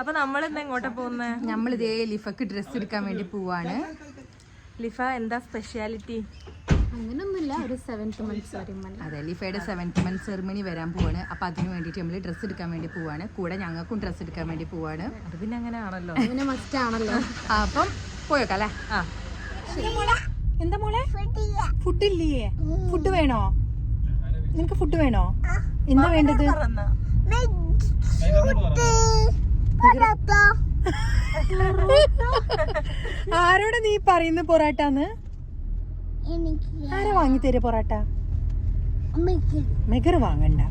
അപ്പൊ നമ്മളിന്ന് എങ്ങോട്ടാ പോകുന്നേ? നമ്മളിതേ ലിഫക്ക് ഡ്രസ്സ് എടുക്കാൻ വേണ്ടി പോവാണ്. ലിഫ എന്താ സ്പെഷ്യാലിറ്റി? അങ്ങനൊന്നുമില്ല, ഒരു 7th month സെറിമണി. അതെ, ലിഫയുടെ 7th month സെറിമണി വരാൻ പോവാണ്. അപ്പൊ അതിന് വേണ്ടിയിട്ട് നമ്മൾ ഡ്രസ്സ് എടുക്കാൻ വേണ്ടി പോവാണ്. കൂടെ ഞങ്ങൾക്കും ഡ്രസ്സ് എടുക്കാൻ വേണ്ടി പോവാണ്. അത് പിന്നെ അങ്ങനെ ആണല്ലോ, അങ്ങനെ മസ്റ്റ് ആണല്ലോ. അപ്പം പോയോക്കല്ലേ? എന്താ മോളെ? ഫുഡ് ഇല്ലേ? ഫുഡ് വേണോ? നിനക്ക് ഫുഡ് വേണോ? എന്താ വേണ്ടത്? ആരോടെ നീ പറയുന്ന പൊറാട്ടാന്ന്? ആരാ വാങ്ങി തര പൊറാട്ട? മെഗർ വാങ്ങണ്ട,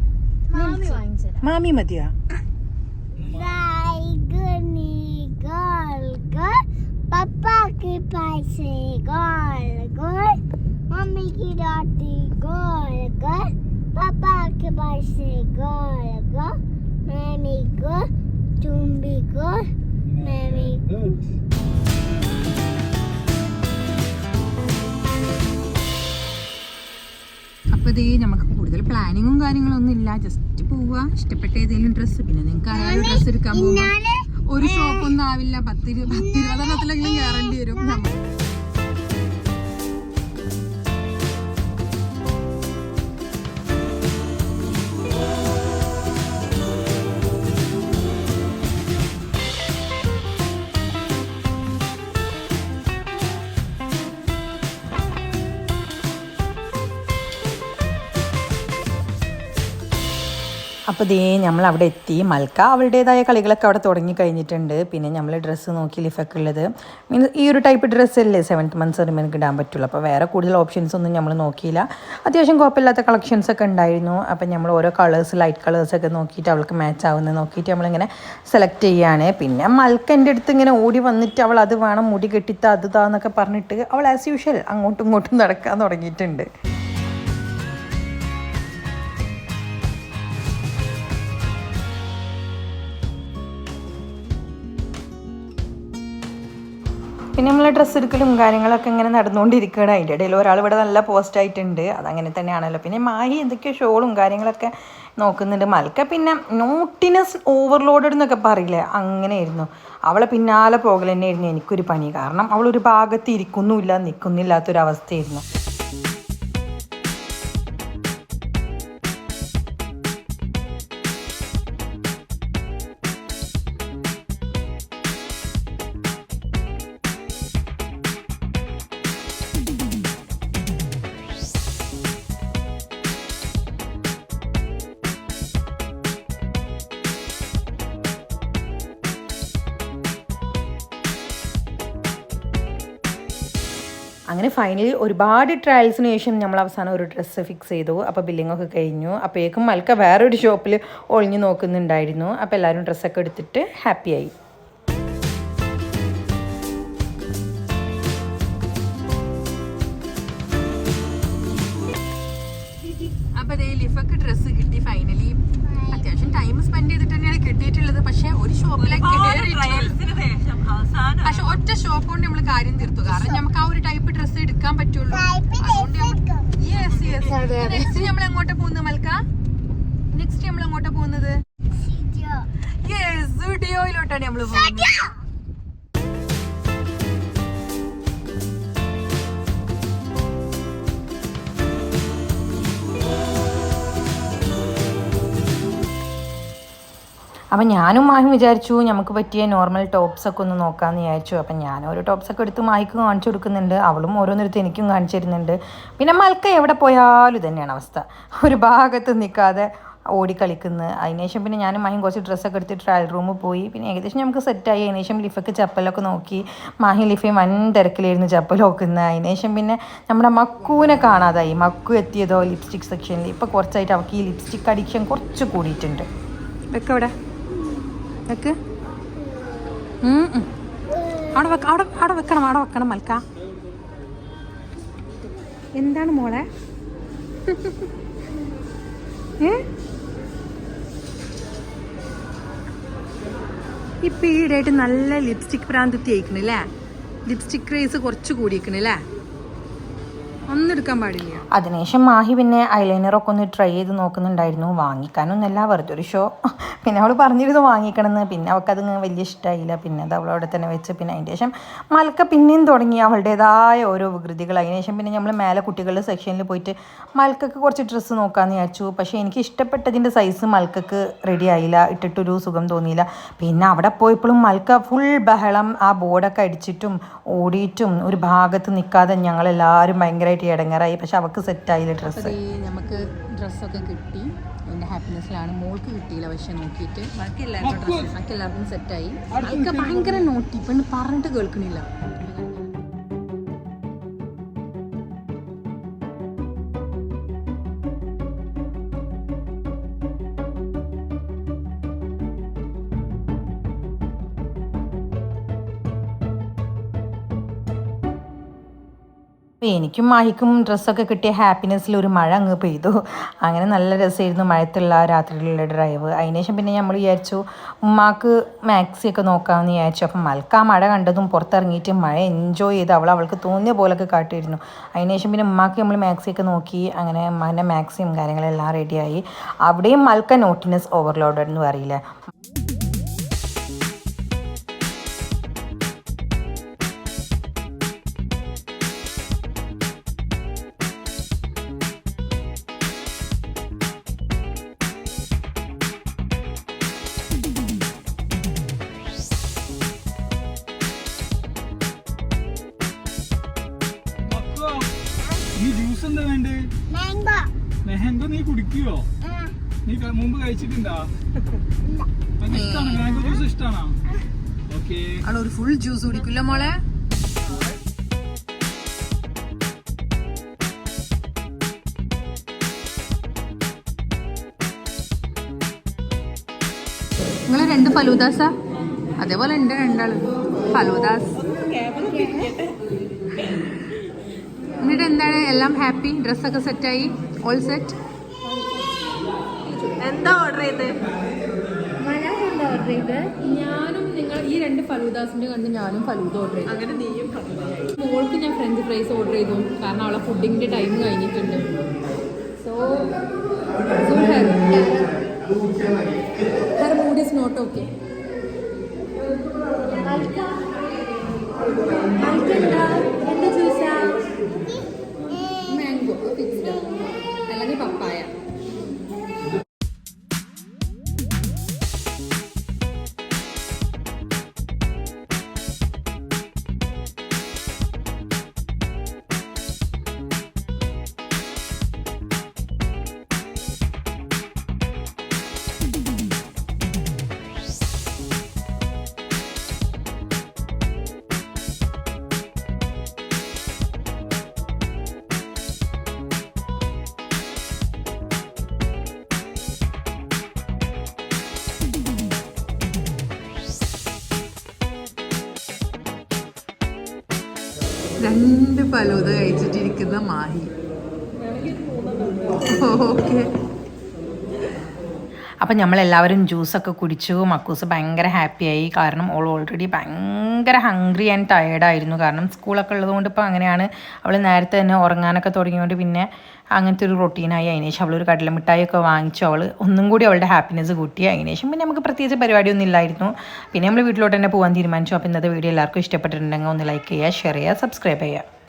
മാമി മതിയാ. പപ്പാക്ക് പൈസ ഗോൾ ഗോൾ, മമ്മിക്ക് ഡോട്ടി ഗോൾ ഗോൾ, പപ്പാക്ക് പൈസ ഗോൾ ഗോൾ, മാമി ഗോൾ, ചുംബി ഗോൾ, മാമി ഗോൾ. അപ്പൊ ഇതേ നമുക്ക് കൂടുതൽ പ്ലാനിങ്ങും കാര്യങ്ങളൊന്നും ഇല്ല, ജസ്റ്റ് പോവുക, ഇഷ്ടപ്പെട്ട ഏതെങ്കിലും ഡ്രസ്സ്. പിന്നെ നിങ്ങൾക്ക് അറിയാതെ ഡ്രസ്സ് എടുക്കാൻ പോകുമ്പോ ഒരു ഷോപ്പൊന്നും ആവില്ല, 10-20 കയറേണ്ടി വരും നമ്മൾ. അപ്പോൾ ദേ നമ്മൾ അവിടെ എത്തി. മൽക്ക അവളുടേതായ കളികളൊക്കെ അവിടെ തുടങ്ങി കഴിഞ്ഞിട്ടുണ്ട്. പിന്നെ നമ്മൾ ഡ്രസ്സ് നോക്കി ലിഫൊക്കെ ഉള്ളത് മീൻസ് ഈ ഒരു ടൈപ്പ് ഡ്രസ്സല്ലേ 7th month സെറിമണിക്ക് ഇടാൻ പറ്റുള്ളൂ. അപ്പോൾ വേറെ കൂടുതൽ ഓപ്ഷൻസ് ഒന്നും നമ്മൾ നോക്കിയില്ല. അത്യാവശ്യം കുഴപ്പമില്ലാത്ത കളക്ഷൻസ് ഒക്കെ ഉണ്ടായിരുന്നു. അപ്പം നമ്മൾ ഓരോ കളേഴ്സ്, ലൈറ്റ് കളേഴ്സൊക്കെ നോക്കിയിട്ട് അവൾക്ക് മാച്ച് ആവുന്നത് നോക്കിയിട്ട് നമ്മളിങ്ങനെ സെലക്ട് ചെയ്യുകയാണ്. പിന്നെ മൽക്ക എൻ്റെ അടുത്ത് ഇങ്ങനെ ഓടി വന്നിട്ട് അവൾ അത് വേണം, മുടി കെട്ടിത്ത അത് താന്നൊക്കെ പറഞ്ഞിട്ട് അവൾ ആസ് യൂഷ്വൽ അങ്ങോട്ടും ഇങ്ങോട്ടും നടക്കാൻ തുടങ്ങിയിട്ടുണ്ട്. പിന്നെ നമ്മൾ ഡ്രസ്സ് എടുക്കലും കാര്യങ്ങളൊക്കെ ഇങ്ങനെ നടന്നുകൊണ്ടിരിക്കുകയാണ്. അതിൻ്റെ ഇടയിൽ ഒരാൾ ഇവിടെ നല്ല പോസ്റ്റ് ആയിട്ടുണ്ട്, അതങ്ങനെ തന്നെയാണല്ലോ. പിന്നെ മാഹി എന്തൊക്കെയോ ഷോളും കാര്യങ്ങളൊക്കെ നോക്കുന്നുണ്ട്. മൽക്ക പിന്നെ നോട്ടിനെസ് ഓവർലോഡഡ് എന്നൊക്കെ പറയില്ലേ, അങ്ങനെയായിരുന്നു. അവളെ പിന്നാലെ പോകൽ തന്നെയായിരുന്നു എനിക്കൊരു പണി. കാരണം അവളൊരു ഭാഗത്ത് ഇരിക്കുന്നുമില്ല, നിൽക്കുന്നില്ലാത്തൊരവസ്ഥയായിരുന്നു. അങ്ങനെ ഫൈനലി ഒരുപാട് ട്രയൽസിന് ശേഷം നമ്മൾ അവസാനം ഒരു ഡ്രസ്സ് ഫിക്സ് ചെയ്തു. അപ്പോൾ ബില്ലിങ്ങൊക്കെ കഴിഞ്ഞു. അപ്പോഴേക്കും മൽക്ക വേറൊരു ഷോപ്പിൽ ഒളിഞ്ഞു നോക്കുന്നുണ്ടായിരുന്നു. അപ്പോൾ എല്ലാവരും ഡ്രസ്സൊക്കെ എടുത്തിട്ട് ഹാപ്പിയായി. അപ്പോൾ അതേ ലിഫക്ക് ഡ്രസ്സ് കിട്ടി ഫൈനലി. അത്യാവശ്യം ടൈം സ്പെൻഡ് ചെയ്തിട്ട് തന്നെയാണ് കിട്ടിയിട്ടുള്ളത്. പക്ഷെ ഒരു ഷോപ്പിലേക്ക് പക്ഷെ ഒറ്റ ഷോപ്പ് കൊണ്ട് നമ്മൾ കാര്യം തീർത്തു. കാരണം നമുക്ക് ആ ഒരു ടൈപ്പ് ഡ്രസ്സ് എടുക്കാൻ പറ്റുള്ളൂ. നെക്സ്റ്റ് നമ്മൾ എങ്ങോട്ടാ പോകുന്നത് മൽക്ക? നെക്സ്റ്റ് നമ്മൾ എങ്ങോട്ടാ പോകുന്നത്? സ്റ്റുഡിയോയിലോട്ടാണ് നമ്മൾ പോകുന്നത്. അപ്പം ഞാനും മാഹിം വിചാരിച്ചു നമുക്ക് പറ്റിയ നോർമൽ ടോപ്സൊക്കെ ഒന്ന് നോക്കാമെന്ന് വിചാരിച്ചു. അപ്പം ഞാൻ ഓരോ ടോപ്സൊക്കെ എടുത്ത് മാഹിക്ക് കാണിച്ചു കൊടുക്കുന്നുണ്ട്, അവളും ഓരോന്നെടുത്ത് എനിക്കും കാണിച്ചു തരുന്നുണ്ട്. പിന്നെ മൽക്ക എവിടെ പോയാലും തന്നെയാണ് അവസ്ഥ, ഒരു ഭാഗത്ത് നിൽക്കാതെ ഓടിക്കളിക്കുന്നത്. അതിനുശേഷം പിന്നെ ഞാനും മാഹിയും കുറച്ച് ഡ്രസ്സൊക്കെ എടുത്ത് ട്രയൽ റൂമിൽ പോയി. പിന്നെ ഏകദേശം നമുക്ക് സെറ്റായി. അതിനുശേഷം ലിഫക്ക് ചപ്പലൊക്കെ നോക്കി. മാഹി ലിഫയും വൻ തിരക്കിലായിരുന്നു ചപ്പൽ നോക്കുന്നത്. അതിനുശേഷം പിന്നെ നമ്മുടെ മക്കുവിനെ കാണാതായി. മക്കു എത്തിയതോ ലിപ്സ്റ്റിക് സെക്ഷനിൽ. ഇപ്പോൾ കുറച്ചായിട്ട് അവൾക്ക് ഈ ലിപ്സ്റ്റിക് അഡിക്ഷൻ കുറച്ച് കൂടിയിട്ടുണ്ട്. വെക്ക് അവിടെ വെക്ക്, അവിടെ വെക്കണം മൽക്ക. എന്താണ് മോളെ? ഇപ്പം ഈയിടെയായിട്ട് നല്ല ലിപ്സ്റ്റിക് പ്രാന്തി തേക്കണല്ലേ, ലിപ്സ്റ്റിക് ക്രേസ് കുറച്ച് കൂടിയേക്കണല്ലേ? ഒന്നും എടുക്കാൻ പാടില്ല. അതിനുശേഷം മാഹി പിന്നെ ഐലൈനറൊക്കെ ഒന്ന് ട്രൈ ചെയ്ത് നോക്കുന്നുണ്ടായിരുന്നു. വാങ്ങിക്കാനൊന്നുമല്ല, വെറുതെ ഒരു ഷോ. പിന്നെ അവൾ പറഞ്ഞിരുന്നു വാങ്ങിക്കണമെന്ന്. പിന്നെ അവൾക്കത് വലിയ ഇഷ്ടമായില്ല. പിന്നെ അത് അവളവിടെ തന്നെ വെച്ച് പിന്നെ അതിൻ്റെ ശേഷം മൽക്ക പിന്നെയും തുടങ്ങി അവളുടേതായ ഓരോ വികൃതികൾ. അതിനുശേഷം പിന്നെ നമ്മൾ മേലെ കുട്ടികളുടെ സെക്ഷനിൽ പോയിട്ട് മൽക്കക്ക് കുറച്ച് ഡ്രസ്സ് നോക്കാമെന്ന് വിചാരിച്ചു. പക്ഷേ എനിക്ക് ഇഷ്ടപ്പെട്ടതിൻ്റെ സൈസ് മൽക്കക്ക് റെഡി ആയില്ല, ഇട്ടിട്ടൊരു സുഖം തോന്നിയില്ല. പിന്നെ അവിടെ പോയപ്പോഴും മൽക്ക ഫുൾ ബഹളം, ആ ബോർഡൊക്കെ അടിച്ചിട്ടും ഓടിയിട്ടും ഒരു ഭാഗത്ത് നിൽക്കാതെ ഞങ്ങളെല്ലാവരും ഭയങ്കരമായിട്ട് ഇടങ്ങാറായി. പക്ഷെ അവൾക്ക് സെറ്റായില്ല ഡ്രസ്സ്. നമുക്ക് ഡ്രസ്സൊക്കെ കിട്ടി. എൻ്റെ ഹാപ്പിനെസ്സിലാണ്. മോൾക്ക് കിട്ടിയില്ല, പക്ഷെ നോക്കിയിട്ട് ബാക്കി എല്ലാവർക്കും സെറ്റായി. അതൊക്കെ ഭയങ്കര നോട്ടി, പെണ്ണ് പറഞ്ഞിട്ട് കേൾക്കണില്ല. അപ്പോൾ എനിക്കും മാഹിക്കും ഡ്രസ്സൊക്കെ കിട്ടിയ ഹാപ്പിനെസ്സിൽ ഒരു മഴ അങ്ങ് പെയ്തു. അങ്ങനെ നല്ല രസമായിരുന്നു മഴയത്തുള്ള രാത്രിയിലുള്ള ഡ്രൈവ്. അതിനുശേഷം പിന്നെ നമ്മൾ വിചാരിച്ചു ഉമ്മാക്ക് മാക്സിയൊക്കെ നോക്കാമെന്ന് വിചാരിച്ചു. അപ്പം മൽക്ക ആ മഴ കണ്ടതും പുറത്തിറങ്ങിയിട്ട് മഴ എൻജോയ് ചെയ്ത് അവൾക്ക് തോന്നിയ പോലൊക്കെ കാട്ടിയിരുന്നു. അതിനുശേഷം പിന്നെ ഉമ്മാക്ക് നമ്മൾ മാക്സിയൊക്കെ നോക്കി. അങ്ങനെ ഉമ്മാൻ്റെ മാക്സിയും കാര്യങ്ങളെല്ലാം റെഡിയായി. അവിടെയും മൽക്ക നോട്ടിനെസ് ഓവർലോഡഡ് എന്ന് പറയില്ല. നീ ജ്യൂസ് എന്താ വേണ്ടേ? മെഹങ്കോ നീ കുടിക്കുവോ? നീ മുമ്പ് കഴിച്ചിട്ടുണ്ടോ? ഇഷ്ടമാണോ മാംഗോ ജ്യൂസ്? ഇഷ്ടമാണോ? ഓക്കെ, ഒരു ഫുൾ ജ്യൂസ് കുടിക്കില്ല മോളെ. നിങ്ങൾ 2 ഫലൂദാസാ? അതേപോലെ ഉണ്ട് 2 ഫലൂദാസ്. എന്നിട്ട് എന്താണ്, എല്ലാം ഹാപ്പി? ഡ്രസ്സൊക്കെ സെറ്റായി? All set? എന്താ ഓർഡർ ചെയ്ത്? ഞാനും നിങ്ങൾ ഈ 2 ഫലൂദാസിന്റെ കണ്ട് ഞാനും ഫലൂദ ഓർഡർ ചെയ്തു. അങ്ങനെ നീയും മോൾക്ക് ഞാൻ ഫ്രഞ്ച് ഫ്രൈസ് ഓർഡർ ചെയ്തു, കാരണം അവളെ ഫുഡിങ്ങിന്റെ ടൈം കഴിഞ്ഞിട്ടുണ്ട്. So her mood is not okay. Mango fixed, അല്ലെങ്കിൽ പപ്പായ. രണ്ട് ഫലൂദ കഴിച്ചിട്ടിരിക്കുന്ന മാഹി. ഓക്കെ, അപ്പം നമ്മളെല്ലാവരും ജ്യൂസൊക്കെ കുടിച്ചു. മക്കൂസ് ഭയങ്കര ഹാപ്പിയായി. കാരണം ഓൾ ഓൾറെഡി ഭയങ്കര ഹംഗ്രി ആൻഡ് ടയേർഡായിരുന്നു. കാരണം സ്കൂളൊക്കെ ഉള്ളതുകൊണ്ട് ഇപ്പോൾ അങ്ങനെയാണ്. അവൾ നേരത്തെ തന്നെ ഉറങ്ങാനൊക്കെ തുടങ്ങിയോണ്ട് പിന്നെ അങ്ങനത്തെ ഒരു റൊട്ടീനായി. അതിനുശേഷം അവളൊരു കടലമിഠായിയൊക്കെ വാങ്ങിച്ചു. അവൾ ഒന്നും കൂടി അവളുടെ ഹാപ്പിനെസ് കൂട്ടി. അതിനുശേഷം പിന്നെ നമുക്ക് പ്രത്യേകിച്ച് പരിപാടിയൊന്നും ഇല്ലായിരുന്നു. പിന്നെ നമ്മൾ വീട്ടിലോട്ട് തന്നെ പോകാൻ തീരുമാനിച്ചു. അപ്പോൾ ഇന്നത്തെ വീഡിയോ എല്ലാവർക്കും ഇഷ്ടപ്പെട്ടിട്ടുണ്ടെങ്കിൽ ഒന്ന് ലൈക്ക് ചെയ്യുക, ഷെയർ ചെയ്യുക, സബ്സ്ക്രൈബ് ചെയ്യുക.